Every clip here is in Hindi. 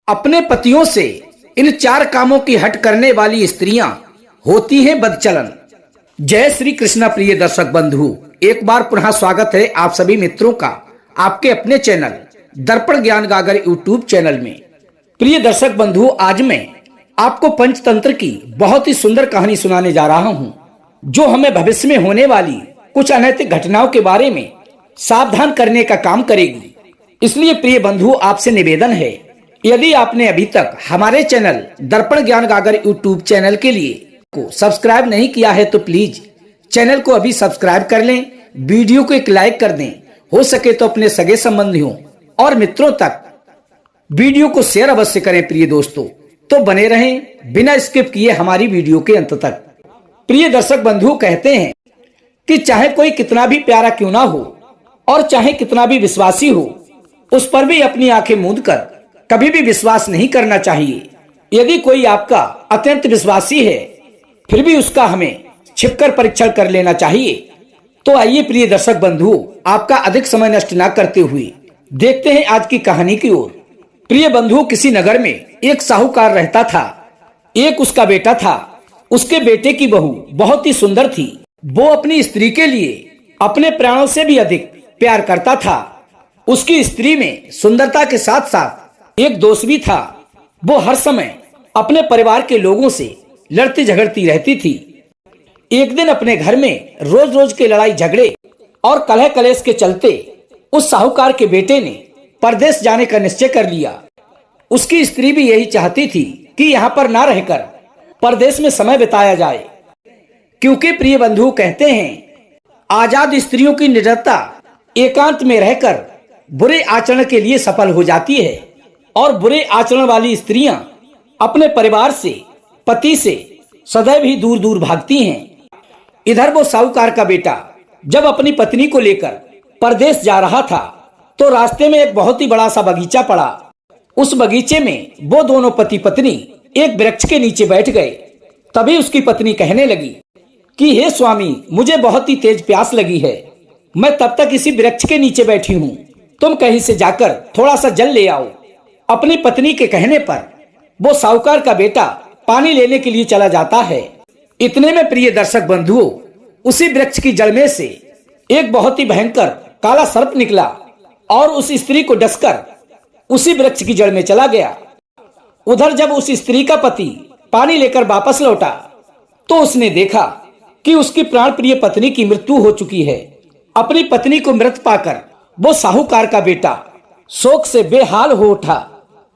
अपने पतियों से इन चार कामों की हट करने वाली स्त्रियां होती हैं बदचलन। जय श्री कृष्णा। प्रिय दर्शक बंधु, एक बार पुनः स्वागत है आप सभी मित्रों का आपके अपने चैनल दर्पण ज्ञान गागर यूट्यूब चैनल में। प्रिय दर्शक बंधु, आज मैं आपको पंचतंत्र की बहुत ही सुंदर कहानी सुनाने जा रहा हूं, जो हमें भविष्य में होने वाली कुछ अनैतिक घटनाओं के बारे में सावधान करने का काम करेगी। इसलिए प्रिय बंधु, आपसे निवेदन है, यदि आपने अभी तक हमारे चैनल दर्पण ज्ञान गागर यूट्यूब चैनल के लिए को सब्सक्राइब नहीं किया है तो प्लीज चैनल को अभी सब्सक्राइब कर लें, वीडियो को एक लाइक कर दें, हो सके तो अपने सगे संबंधियों और मित्रों तक वीडियो को शेयर अवश्य करें। प्रिय दोस्तों, तो बने रहें बिना स्किप किए हमारी वीडियो के अंत तक। प्रिय दर्शक बंधु, कहते हैं कि चाहे कोई कितना भी प्यारा क्यों ना हो और चाहे कितना भी विश्वासी हो, उस पर भी अपनी आंखें मूंद कर कभी भी विश्वास नहीं करना चाहिए। यदि कोई आपका अत्यंत विश्वासी है, फिर भी उसका हमें छिपकर परीक्षण कर लेना चाहिए। तो आइए प्रिय दर्शक बंधु, आपका अधिक समय नष्ट न करते हुए देखते हैं आज की कहानी की ओर। प्रिय बंधु, किसी नगर में एक साहूकार रहता था। एक उसका बेटा था। उसके बेटे की बहू बहुत ही सुंदर थी। वो अपनी स्त्री के लिए अपने प्राणों से भी अधिक प्यार करता था। उसकी स्त्री में सुंदरता के साथ साथ एक दोष भी था। वो हर समय अपने परिवार के लोगों से लड़ती झगड़ती रहती थी। एक दिन अपने घर में रोज रोज के लड़ाई झगड़े और कलह कलेश के चलते उस साहूकार के बेटे ने परदेश जाने का निश्चय कर लिया। उसकी स्त्री भी यही चाहती थी कि यहाँ पर ना रहकर परदेश में समय बिताया जाए, क्योंकि प्रिय बंधु कहते हैं, आजाद स्त्रियों की निर्भरता एकांत में रहकर बुरे आचरण के लिए सफल हो जाती है और बुरे आचरण वाली स्त्रियां अपने परिवार से, पति से सदैव ही दूर दूर भागती हैं। इधर वो साहूकार का बेटा जब अपनी पत्नी को लेकर परदेश जा रहा था, तो रास्ते में एक बहुत ही बड़ा सा बगीचा पड़ा। उस बगीचे में वो दोनों पति पत्नी एक वृक्ष के नीचे बैठ गए। तभी उसकी पत्नी कहने लगी कि हे स्वामी, मुझे बहुत ही तेज प्यास लगी है। मैं तब तक इसी वृक्ष के नीचे बैठी हूँ, तुम कहीं से जाकर थोड़ा सा जल ले आओ। अपनी पत्नी के कहने पर वो साहूकार का बेटा पानी लेने के लिए चला जाता है। इतने में प्रिय दर्शक बंधुओं, उसी वृक्ष की जड़ में से एक बहुत ही भयंकर काला सर्प निकला और उस स्त्री को डसकर उसी वृक्ष की जड़ में चला गया। उधर जब उस स्त्री का पति पानी लेकर वापस लौटा, तो उसने देखा कि उसकी प्राण प्रिय पत्नी की मृत्यु हो चुकी है। अपनी पत्नी को मृत पाकर वो साहूकार का बेटा शोक से बेहाल हो उठा।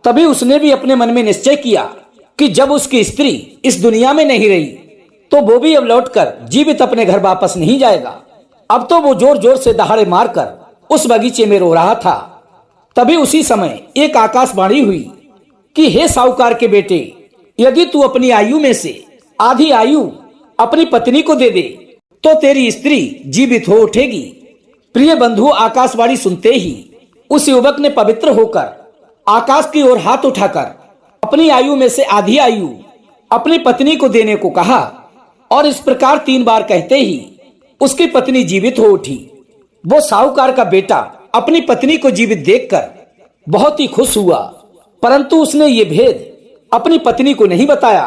तभी उसने भी अपने मन में निश्चय किया कि जब उसकी स्त्री इस दुनिया में नहीं रही, तो वो भी अब लौटकर जीवित अपने घर वापस नहीं जाएगा। अब तो वो जोर जोर से दहाड़े मारकर उस बगीचे में रो रहा था। तभी उसी समय एक आकाशवाणी हुई कि हे साहूकार के बेटे, यदि तू अपनी आयु में से आधी आयु अपनी पत्नी को दे दे, तो तेरी स्त्री जीवित हो उठेगी। प्रिय बंधु, आकाशवाणी सुनते ही उस युवक ने पवित्र होकर आकाश की ओर हाथ उठाकर अपनी आयु में से आधी आयु अपनी पत्नी को देने को कहा, और इस प्रकार 3 बार कहते ही उसकी पत्नी जीवित हो उठी। वो साहूकार का बेटा अपनी पत्नी को जीवित देखकर बहुत ही खुश हुआ, परंतु उसने ये भेद अपनी पत्नी को नहीं बताया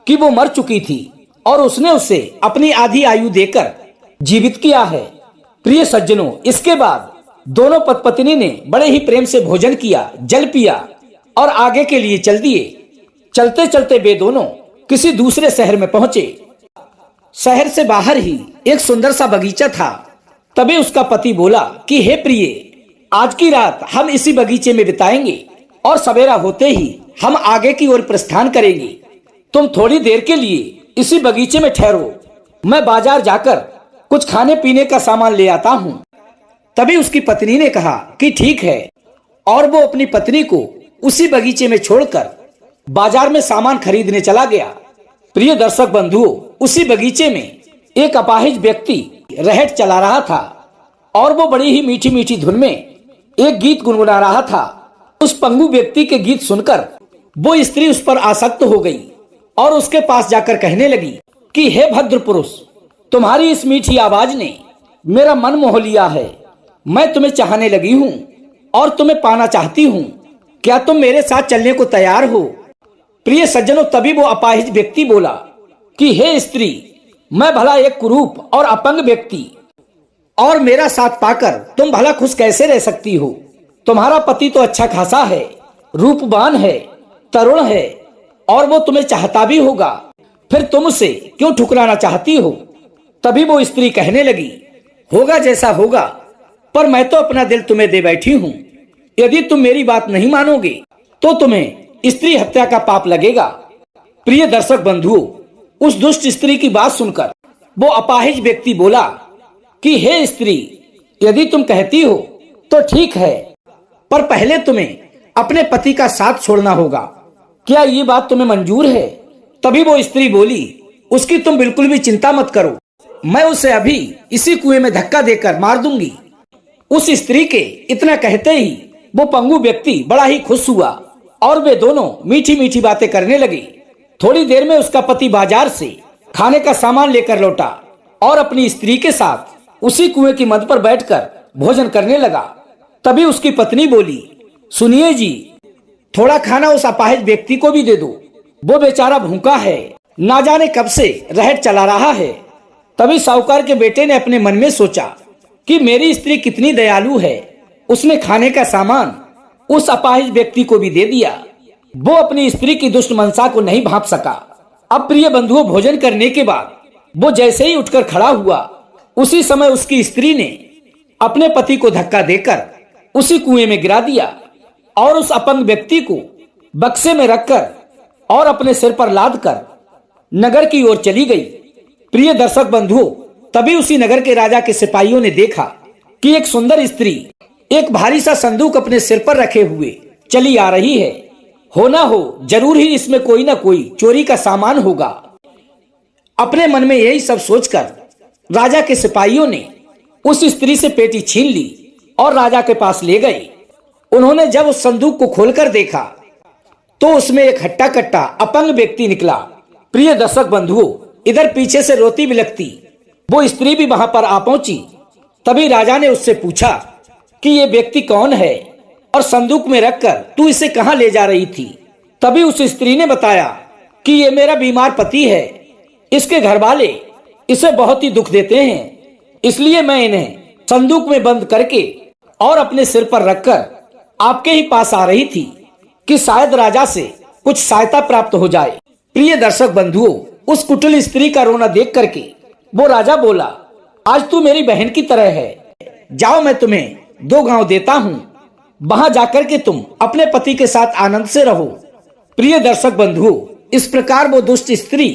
कि वो मर चुकी थी और उसने उसे अपनी आधी आयु देकर जीवित किया है। प्रिय सज्जनों, इसके बाद दोनों पति पत्नी ने बड़े ही प्रेम से भोजन किया, जल पिया और आगे के लिए चल दिए। चलते चलते वे दोनों किसी दूसरे शहर में पहुंचे। शहर से बाहर ही एक सुंदर सा बगीचा था। तभी उसका पति बोला कि हे प्रिय, आज की रात हम इसी बगीचे में बिताएंगे और सवेरा होते ही हम आगे की ओर प्रस्थान करेंगे। तुम थोड़ी देर के लिए इसी बगीचे में ठहरो, मैं बाजार जाकर कुछ खाने पीने का सामान ले आता हूँ। तभी उसकी पत्नी ने कहा कि ठीक है, और वो अपनी पत्नी को उसी बगीचे में छोड़कर बाजार में सामान खरीदने चला गया। प्रिय दर्शक बंधुओं, उसी बगीचे में एक अपाहिज व्यक्ति रहट चला रहा था और वो बड़ी ही मीठी मीठी धुन में एक गीत गुनगुना रहा था। उस पंगु व्यक्ति के गीत सुनकर वो स्त्री उस पर आसक्त हो गई और उसके पास जाकर कहने लगी कि हे भद्र पुरुष, तुम्हारी इस मीठी आवाज ने मेरा मन मोह लिया है। मैं तुम्हें चाहने लगी हूँ और तुम्हें पाना चाहती हूँ, क्या तुम मेरे साथ चलने को तैयार हो? प्रिय सज्जनों, तभी वो अपाहिज व्यक्ति बोला कि हे स्त्री, मैं भला एक कुरूप और अपंग व्यक्ति, और मेरा साथ पाकर तुम भला खुश कैसे रह सकती हो? तुम्हारा पति तो अच्छा खासा है, रूपवान है, तरुण है, और वो तुम्हें चाहता भी होगा, फिर तुम उसे क्यों ठुकराना चाहती हो? तभी वो स्त्री कहने लगी, होगा जैसा होगा, पर मैं तो अपना दिल तुम्हें दे बैठी हूँ। यदि तुम मेरी बात नहीं मानोगे तो तुम्हें स्त्री हत्या का पाप लगेगा। प्रिय दर्शक बंधुओं, उस दुष्ट स्त्री की बात सुनकर वो अपाहिज व्यक्ति बोला कि हे स्त्री, यदि तुम कहती हो तो ठीक है, पर पहले तुम्हें अपने पति का साथ छोड़ना होगा। क्या ये बात तुम्हें मंजूर है? तभी वो स्त्री बोली, उसकी तुम बिल्कुल भी चिंता मत करो, मैं उसे अभी इसी कुएं में धक्का देकर मार दूंगी। उस स्त्री के इतना कहते ही वो पंगु व्यक्ति बड़ा ही खुश हुआ और वे दोनों मीठी मीठी बातें करने लगे। थोड़ी देर में उसका पति बाजार से खाने का सामान लेकर लौटा और अपनी स्त्री के साथ उसी कुएं की मध्य पर बैठकर भोजन करने लगा। तभी उसकी पत्नी बोली, सुनिए जी, थोड़ा खाना उस अपाहिज व्यक्ति को भी दे दो, वो बेचारा भूखा है, ना जाने कब से रहट चला रहा है। तभी साहूकार के बेटे ने अपने मन में सोचा कि मेरी स्त्री कितनी दयालु है, उसने खाने का सामान उस अपाहिज व्यक्ति को भी दे दिया। वो अपनी स्त्री की दुष्ट मनसा को नहीं भांप सका। अब प्रिय बंधुओं, भोजन करने के बाद वो जैसे ही उठकर खड़ा हुआ, उसी समय उसकी स्त्री ने अपने पति को धक्का देकर उसी कुएं में गिरा दिया और उस अपंग व्यक्ति को बक्से में रखकर और अपने सिर पर लादकर नगर की ओर चली गई। प्रिय दर्शक बंधुओं, तभी उसी नगर के राजा के सिपाहियों ने देखा कि एक सुंदर स्त्री एक भारी सा संदूक अपने सिर पर रखे हुए चली आ रही है। हो ना हो जरूर ही इसमें कोई ना कोई चोरी का सामान होगा। अपने मन में यही सब सोचकर राजा के सिपाहियों ने उस स्त्री से पेटी छीन ली और राजा के पास ले गए। उन्होंने जब उस संदूक को खोलकर देखा तो उसमें एक हट्टा कट्टा अपंग व्यक्ति निकला। प्रिय दर्शक बंधुओं, इधर पीछे से रोती बिलखती वो स्त्री भी वहां पर आ पहुंची। तभी राजा ने उससे पूछा कि ये व्यक्ति कौन है और संदूक में रखकर तू इसे कहां ले जा रही थी? तभी उस स्त्री ने बताया कि ये मेरा बीमार पति है, इसके घर वाले इसे बहुत ही दुख देते हैं, इसलिए मैं इन्हें संदूक में बंद करके और अपने सिर पर रखकर आपके ही पास आ रही थी कि शायद राजा से कुछ सहायता प्राप्त हो जाए। प्रिय दर्शक बंधुओं, उस कुटिल स्त्री का रोना देख करके वो राजा बोला, आज तू मेरी बहन की तरह है, जाओ मैं तुम्हें 2 गांव देता हूँ, वहां जाकर के तुम अपने पति के साथ आनंद से रहो। प्रिय दर्शक बंधुओं, इस प्रकार वो दुष्ट स्त्री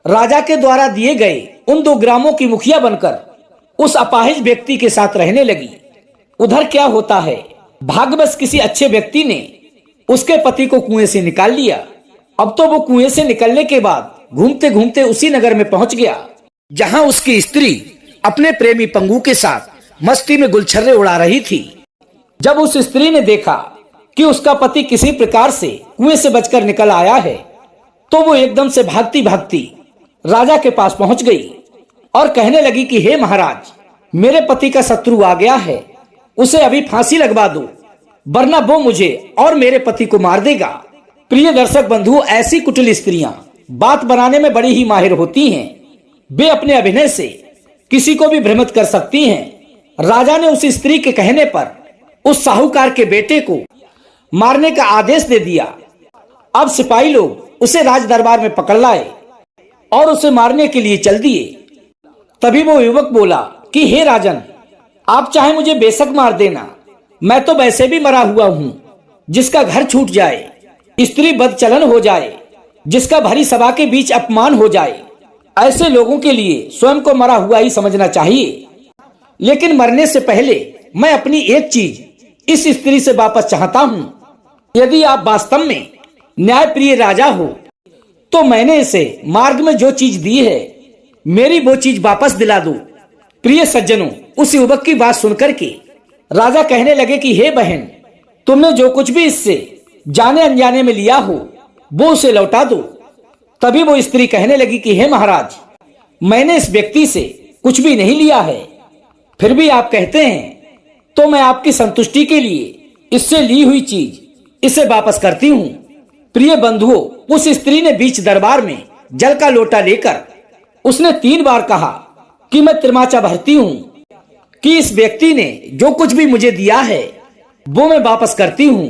राजा के द्वारा दिए गए उन 2 ग्रामों की मुखिया बनकर उस अपाहिज व्यक्ति के साथ रहने लगी। उधर क्या होता है, भाग्यवश किसी अच्छे व्यक्ति ने उसके पति को कुएं से निकाल लिया। अब तो वो कुएं से निकलने के बाद घूमते घूमते उसी नगर में पहुंच गया जहां उसकी स्त्री अपने प्रेमी पंगु के साथ मस्ती में गुलछर्रे उड़ा रही थी। जब उस स्त्री ने देखा कि उसका पति किसी प्रकार से कुएं से बचकर निकल आया है तो वो एकदम से भागती भागती राजा के पास पहुंच गई और कहने लगी कि हे महाराज, मेरे पति का शत्रु आ गया है, उसे अभी फांसी लगवा दो, वरना वो मुझे और मेरे पति को मार देगा। प्रिय दर्शक बंधुओं, ऐसी कुटिल स्त्रियां बात बनाने में बड़ी ही माहिर होती हैं। वे अपने अभिनय से किसी को भी भ्रमित कर सकती हैं। राजा ने उस स्त्री के कहने पर उस साहूकार के बेटे को मारने का आदेश दे दिया। अब सिपाही लोग उसे राज दरबार में पकड़ लाए और उसे मारने के लिए चल दिए। तभी वो युवक बोला कि हे राजन, आप चाहे मुझे बेशक मार देना, मैं तो वैसे भी मरा हुआ हूँ। जिसका घर छूट जाए, स्त्री बदचलन हो जाए, जिसका भरी सभा के बीच अपमान हो जाए, ऐसे लोगों के लिए स्वयं को मरा हुआ ही समझना चाहिए। लेकिन मरने से पहले मैं अपनी एक चीज इस स्त्री से वापस चाहता हूँ। यदि आप वास्तव में न्यायप्रिय राजा हो तो मैंने इसे मार्ग में जो चीज दी है, मेरी वो चीज वापस दिला दो। प्रिय सज्जनों, उस युवक की बात सुनकर के राजा कहने लगे कि हे बहन, तुमने जो कुछ भी इससे जाने अनजाने में लिया हो वो उसे लौटा दो। तभी वो स्त्री कहने लगी कि हे महाराज, मैंने इस व्यक्ति से कुछ भी नहीं लिया है, फिर भी आप कहते हैं तो मैं आपकी संतुष्टि के लिए इससे ली हुई चीज इसे वापस करती हूँ। प्रिय बंधुओं, उस स्त्री ने बीच दरबार में जल का लोटा लेकर उसने 3 बार कहा कि मैं तिरमाचा भरती हूँ कि इस व्यक्ति ने जो कुछ भी मुझे दिया है वो मैं वापस करती हूँ।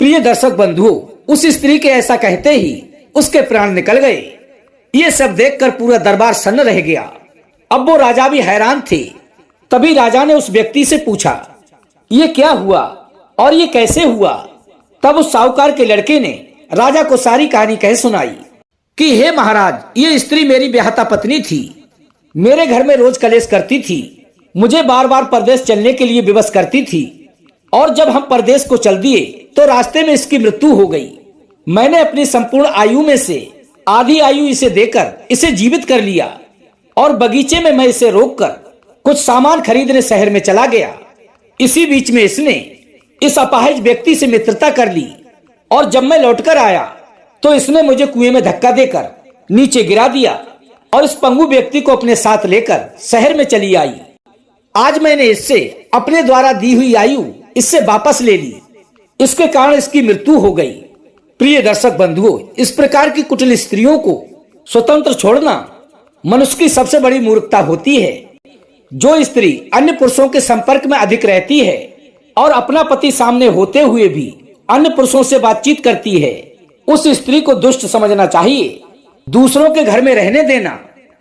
प्रिय दर्शक बंधुओं, उस स्त्री के ऐसा कहते ही उसके प्राण निकल गए। ये सब देखकर पूरा दरबार सन्न रह गया। अब वो राजा भी हैरान थे। तभी राजा ने उस व्यक्ति से पूछा, ये क्या हुआ और ये कैसे हुआ? तब उस साहूकार के लड़के ने राजा को सारी कहानी कह सुनाई कि हे महाराज, ये स्त्री मेरी ब्याहता पत्नी थी। मेरे घर में रोज कलेश करती थी, मुझे बार बार परदेश चलने के लिए विवश करती थी और जब हम परदेश को चल दिए तो रास्ते में इसकी मृत्यु हो गई। मैंने अपनी संपूर्ण आयु में से आधी आयु इसे देकर इसे जीवित कर लिया और बगीचे में मैं इसे रोककर कुछ सामान खरीदने शहर में चला गया। इसी बीच में इसने इस अपाहिज व्यक्ति से मित्रता कर ली और जब मैं लौटकर आया तो इसने मुझे कुएं में धक्का देकर नीचे गिरा दिया और इस पंगु व्यक्ति को अपने साथ लेकर शहर में चली आई। आज मैंने इससे अपने द्वारा दी हुई आयु इससे वापस ले ली, इसके कारण इसकी मृत्यु हो गई। प्रिय दर्शक बंधुओं, इस प्रकार की कुटिल स्त्रियों को स्वतंत्र छोड़ना मनुष्य की सबसे बड़ी मूर्खता होती है। जो स्त्री अन्य पुरुषों के संपर्क में अधिक रहती है और अपना पति सामने होते हुए भी अन्य पुरुषों से बातचीत करती है, उस स्त्री को दुष्ट समझना चाहिए। दूसरों के घर में रहने देना,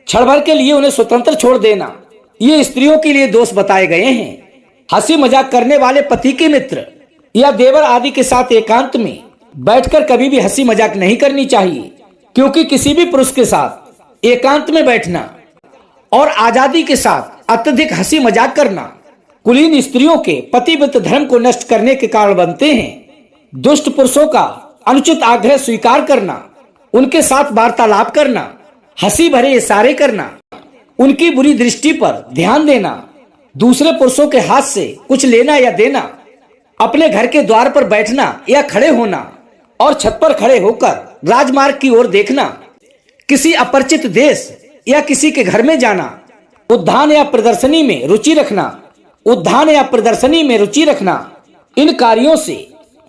क्षण भर के लिए उन्हें स्वतंत्र छोड़ देना, ये स्त्रियों के लिए दोष बताए गए हैं। हंसी मजाक करने वाले पति के मित्र या देवर आदि के साथ एकांत में बैठकर कभी भी हंसी मजाक नहीं करनी चाहिए, क्योंकि किसी भी पुरुष के साथ एकांत में बैठना और आजादी के साथ अत्यधिक हंसी मजाक करना कुलीन स्त्रियों के पतिव्रत धर्म को नष्ट करने के कारण बनते हैं। दुष्ट पुरुषों का अनुचित आग्रह स्वीकार करना, उनके साथ वार्तालाप करना, हंसी भरे इशारे करना, उनकी बुरी दृष्टि पर ध्यान देना, दूसरे पुरुषों के हाथ से कुछ लेना या देना, अपने घर के द्वार पर बैठना या खड़े होना और छत पर खड़े होकर राजमार्ग की ओर देखना, किसी अपरिचित देश या किसी के घर में जाना, उद्यान या प्रदर्शनी में रुचि रखना, इन कार्यों से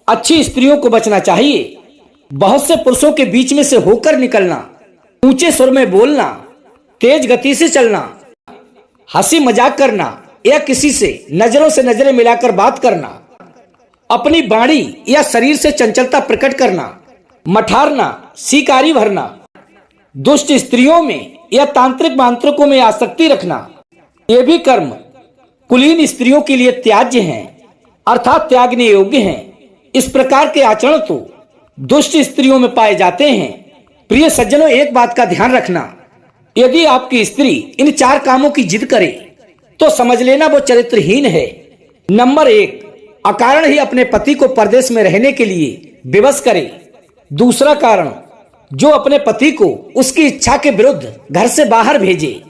अच्छी स्त्रियों को बचना चाहिए। बहुत से पुरुषों के बीच में से होकर निकलना, ऊंचे स्वर में बोलना, तेज गति से चलना, हंसी मजाक करना या किसी से नजरें मिलाकर बात करना, अपनी वाणी या शरीर से चंचलता प्रकट करना, मठारना, शिकारी भरना, दुष्ट स्त्रियों में या तांत्रिक मांत्रिकों में आसक्ति रखना, ये भी कर्म कुलीन स्त्रियों के लिए त्याज्य हैं, अर्थात त्यागने योग्य हैं। इस प्रकार के आचरण तो दुष्ट स्त्रियों में पाए जाते हैं। प्रिय सज्जनों, एक बात का ध्यान रखना, यदि आपकी स्त्री इन 4 कामों की जिद करे तो समझ लेना वो चरित्रहीन है। नंबर 1, अकारण ही अपने पति को परदेश में रहने के लिए विवश करे। दूसरा कारण, जो अपने पति को उसकी इच्छा के विरुद्ध घर से बाहर भेजे।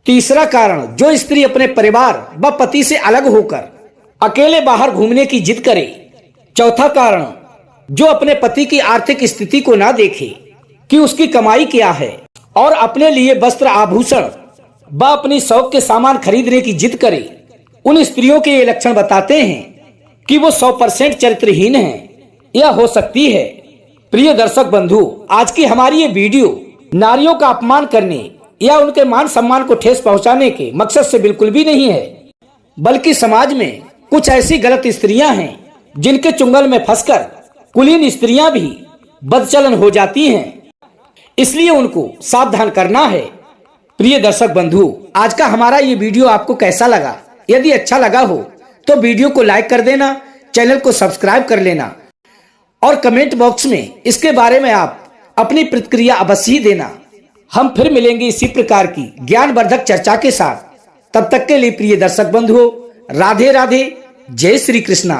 तीसरा कारण, जो स्त्री अपने परिवार व पति से अलग होकर अकेले बाहर घूमने की जिद करे। चौथा कारण, जो अपने पति की आर्थिक स्थिति को ना देखे कि उसकी कमाई क्या है और अपने लिए वस्त्र आभूषण व अपनी शौक के सामान खरीदने की जिद करे। उन स्त्रियों के ये लक्षण बताते हैं कि वो 100% चरित्रहीन है या हो सकती है। प्रिय दर्शक बंधु, आज की हमारी ये वीडियो नारियों का अपमान करने या उनके मान सम्मान को ठेस पहुंचाने के मकसद से बिल्कुल भी नहीं है, बल्कि समाज में कुछ ऐसी गलत स्त्रियां हैं जिनके चुंगल में फंसकर कुलीन स्त्रियां भी बदचलन हो जाती हैं, इसलिए उनको सावधान करना है। प्रिय दर्शक बंधु, आज का हमारा ये वीडियो आपको कैसा लगा? यदि अच्छा लगा हो तो वीडियो को लाइक कर देना, चैनल को सब्सक्राइब कर लेना और कमेंट बॉक्स में इसके बारे में आप अपनी प्रतिक्रिया अवश्य ही देना। हम फिर मिलेंगे इसी प्रकार की ज्ञानवर्धक चर्चा के साथ। तब तक के लिए प्रिय दर्शक बंधुओं, राधे राधे, जय श्री कृष्णा।